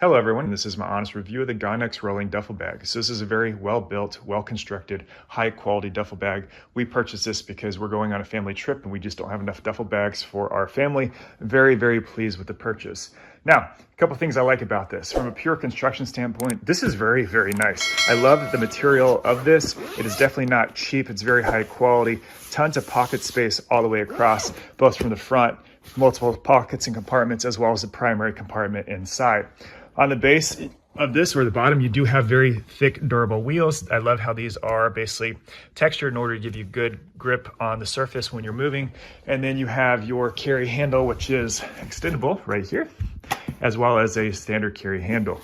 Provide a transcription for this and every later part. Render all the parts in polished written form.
Hello everyone, this is my honest review of the Gonex rolling duffel bag. So this is a very well-built, well-constructed, high-quality duffel bag. We purchased this because we're going on a family trip and we just don't have enough duffel bags for our family. Very, very pleased with the purchase. Now, a couple things I like about this. From a pure construction standpoint, this is very, very nice. I love the material of this. It is definitely not cheap. It's very high quality. Tons of pocket space all the way across, both from the front, multiple pockets and compartments, as well as the primary compartment inside. On the base of this, or the bottom, you do have very thick, durable wheels. I love how these are basically textured in order to give you good grip on the surface when you're moving. And then you have your carry handle, which is extendable right here, as well as a standard carry handle.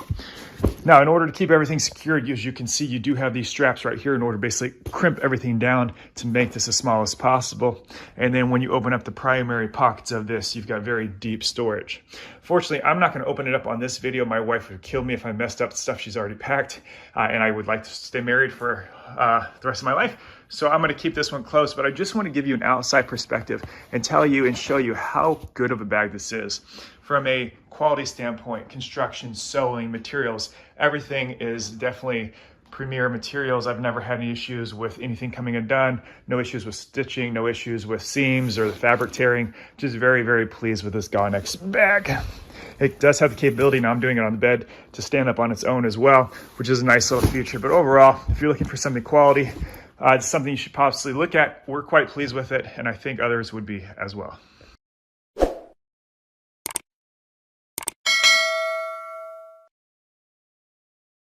Now, in order to keep everything secured, as you can see, you do have these straps right here in order to basically crimp everything down to make this as small as possible. And then when you open up the primary pockets of this, you've got very deep storage. Fortunately, I'm not going to open it up on this video. My wife would kill me if I messed up the stuff she's already packed, and I would like to stay married for the rest of my life. So I'm going to keep this one close, but I just want to give you an outside perspective and tell you and show you how good of a bag this is. From a quality standpoint, construction, sewing, materials, everything is definitely premier materials. I've never had any issues with anything coming undone, no issues with stitching, no issues with seams or the fabric tearing. Just very, very pleased with this Gonex bag. It does have the capability, now I'm doing it on the bed, to stand up on its own as well, which is a nice little feature. But overall, if you're looking for something quality, it's something you should possibly look at. We're quite pleased with it, and I think others would be as well.